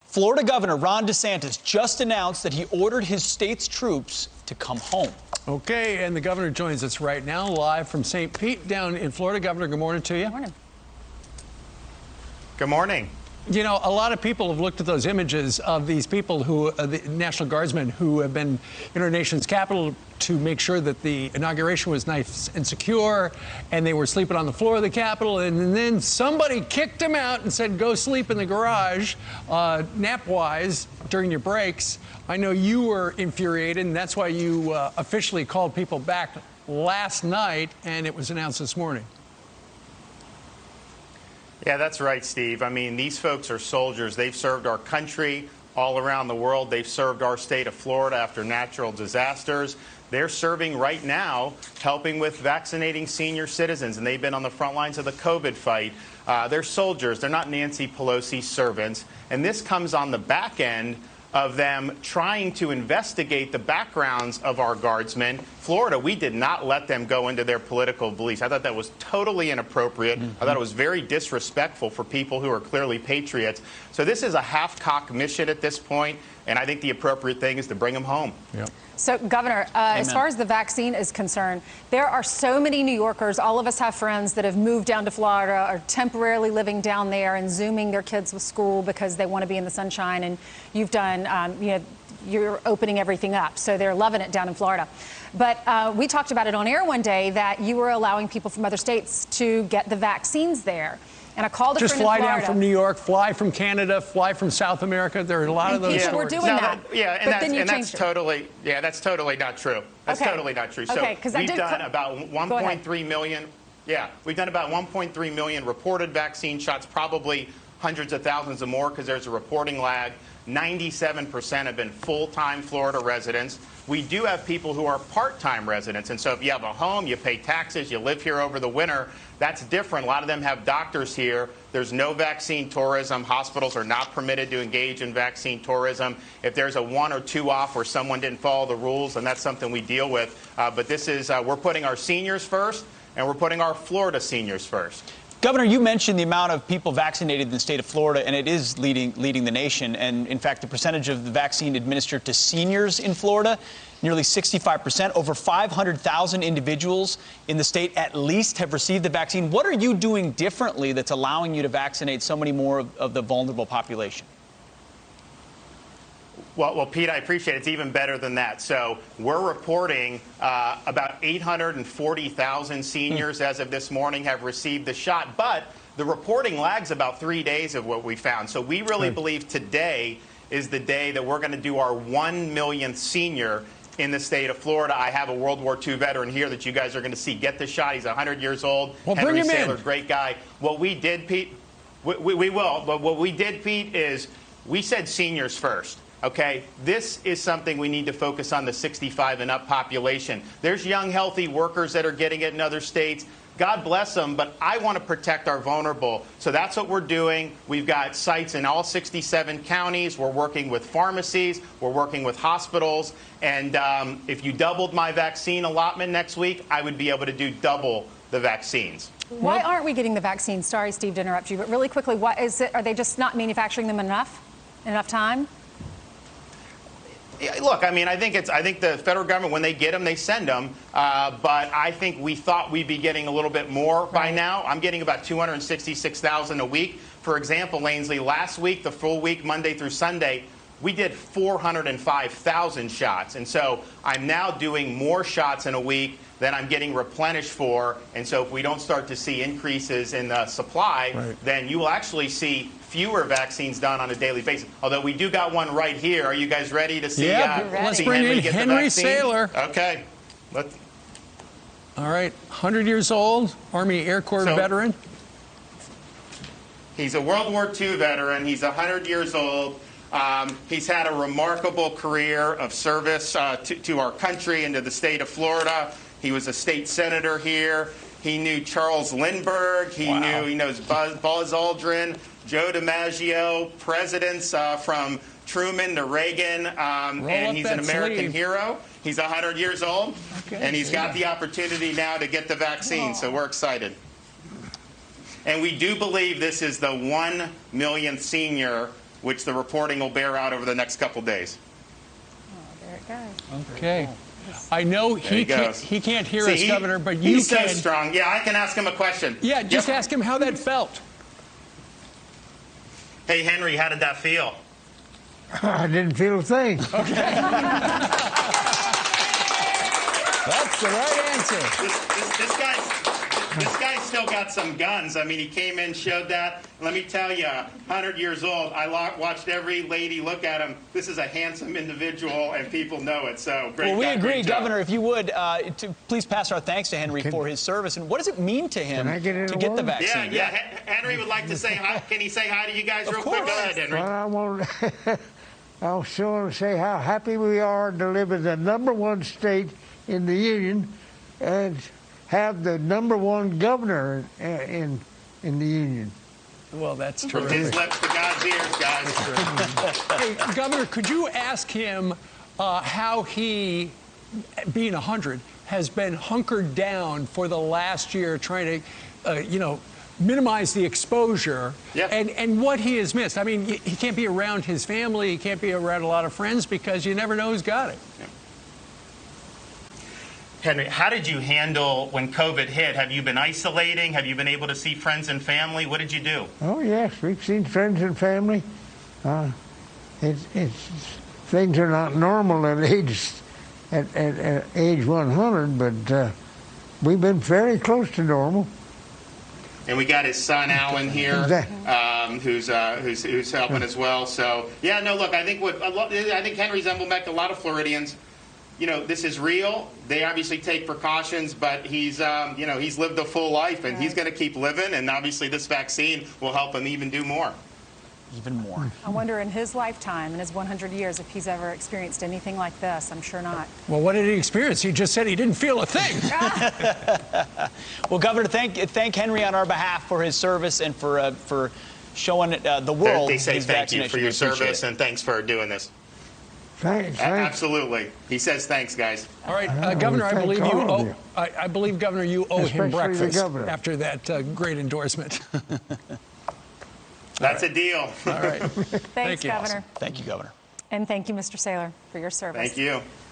Florida Governor Ron DeSantis just announced that he ordered his state's troops to come home. Okay, and the governor joins us right now live from St. Pete down in Florida. Governor, good morning to you. Good morning. Good morning. You know, a lot of people have looked at those images of these people who, the National Guardsmen, who have been in our nation's capital to make sure that the inauguration was nice and secure, and they were sleeping on the floor of the Capitol, and then somebody kicked them out and said, go sleep in the garage, nap-wise, during your breaks. I know you were infuriated, and that's why you officially called people back last night, and it was announced this morning. Yeah, that's right, Steve. I mean, these folks are soldiers. They've served our country all around the world. They've served our state of Florida after natural disasters. They're serving right now, helping with vaccinating senior citizens, and they've been on the front lines of the COVID fight. They're soldiers. They're not Nancy Pelosi servants. And this comes on the back end of them trying to investigate the backgrounds of our guardsmen. Florida, we did not let them go into their political beliefs. I thought that was totally inappropriate. I thought it was very disrespectful for people who are clearly patriots. So this is a half-cocked mission at this point, and I think the appropriate thing is to bring them home. Yep. So, Governor, as far as the vaccine is concerned, there are so many New Yorkers. All of us have friends that have moved down to Florida, are temporarily living down there and Zooming their kids with school because they want to be in the sunshine. And you've done, you're opening everything up. So they're loving it down in Florida. But we talked about it on air one day that you were allowing people from other states to get the vaccines there. And I called a friend in Florida. Just fly down from New York, fly from Canada, fly from South America. There are a lot of those. People were doing that. That's totally not true. That's totally not true. So we've done about 1.3 million. Yeah, we've done about 1.3 million reported vaccine shots, probably hundreds of thousands of more because there's a reporting lag. 97% have been full-time Florida residents. We do have people who are part-time residents. And so if you have a home, you pay taxes, you live here over the winter, that's different. A lot of them have doctors here. There's no vaccine tourism. Hospitals are not permitted to engage in vaccine tourism. If there's a 1 or 2 off where someone didn't follow the rules, then that's something we deal with. But this is, we're putting our seniors first, and we're putting our Florida seniors first. Governor, you mentioned the amount of people vaccinated in the state of Florida, and it is leading the nation. And in fact, the percentage of the vaccine administered to seniors in Florida, nearly 65%. Over 500,000 individuals in the state at least have received the vaccine. What are you doing differently that's allowing you to vaccinate so many more of the vulnerable population? Well, Pete, I appreciate it. It's even better than that. So we're reporting about 840,000 seniors as of this morning have received the shot. But the reporting lags about 3 days of what we found. So we really believe today is the day that we're going to do our 1 millionth senior in the state of Florida. I have a World War II veteran here that you guys are going to see get the shot. He's 100 years old. Well, Henry Saylor, great guy. What we did, Pete, we will. But what we did, Pete, is we said seniors first. Okay, this is something we need to focus on, the 65 and up population. There's young, healthy workers that are getting it in other states. God bless them, but I want to protect our vulnerable. So that's what we're doing. We've got sites in all 67 counties. We're working with pharmacies. We're working with hospitals. And if you doubled my vaccine allotment next week, I would be able to do double the vaccines. Why aren't we getting the vaccines? Sorry, Steve, to interrupt you, but really quickly, what is it? Are they just not manufacturing them enough time? Yeah, look, I mean, I think the federal government, when they get them, they send them. But I think we thought we'd be getting a little bit more by now. I'm getting about 266,000 a week. For example, Ainsley, last week, the full week, Monday through Sunday, we did 405,000 shots. And so I'm now doing more shots in a week than I'm getting replenished for. And so if we don't start to see increases in the supply, then you will actually see fewer vaccines done on a daily basis. Although we do got one right here. Are you guys ready to see? Let's bring in Henry Saylor. Okay. All right, 100 years old, Army Air Corps veteran. He's a World War II veteran. He's 100 years old. He's had a remarkable career of service to our country and to the state of Florida. He was a state senator here. He knew Charles Lindbergh. He knows Buzz Aldrin, Joe DiMaggio, presidents from Truman to Reagan, and he's an American hero. He's 100 years old, and he's got the opportunity now to get the vaccine, so we're excited. And we do believe this is the 1 millionth senior which the reporting will bear out over the next couple days. Oh, there it goes. Okay. I know he can't hear us, Governor, but you he's can. So strong. Yeah, I can ask him a question. Yeah, just ask him how that felt. Hey, Henry, how did that feel? I didn't feel a thing. Okay. That's the right answer. This guy's still got some guns. I mean, he came in, showed that. Let me tell you, 100 years old. I watched every lady look at him. This is a handsome individual, and people know it. So great. Well, we agree, great job. Governor. If you would, please pass our thanks to Henry for his service. And what does it mean to him to get the vaccine? Yeah. Henry would like to say hi. Can he say hi to you guys real quick? Go ahead, Henry. Well, I'll sure say how happy we are to live in the #1 state in the union and have the #1 governor in the union. Well, that's true. From his lips to God's ears, guys. Hey, Governor, could you ask him how he, being 100, has been hunkered down for the last year trying to, minimize the exposure and what he has missed? I mean, he can't be around his family. He can't be around a lot of friends because you never know who's got it. Yeah. Henry, how did you handle when COVID hit? Have you been isolating? Have you been able to see friends and family? What did you do? Oh, yes, we've seen friends and family. Things are not normal at age 100, but we've been very close to normal. And we got his son Alan here, who's helping as well. So yeah, no, look, I think Henry's emblematic. A lot of Floridians, this is real. They obviously take precautions, but he's lived a full life, and he's going to keep living. And obviously, this vaccine will help him even do more. Even more. I wonder in his lifetime, in his 100 years, if he's ever experienced anything like this. I'm sure not. Well, what did he experience? He just said he didn't feel a thing. Well, Governor, thank Henry on our behalf for his service and for showing the world. They say his thank you for your service it. and thanks for doing this. Thanks. Absolutely. He says thanks, guys. All right, Governor, I believe you owe. I believe, Governor, you owe him breakfast after that great endorsement. That's a deal. All right. Thanks, Governor. Thank you, Governor. And thank you, Mr. Saylor, for your service. Thank you.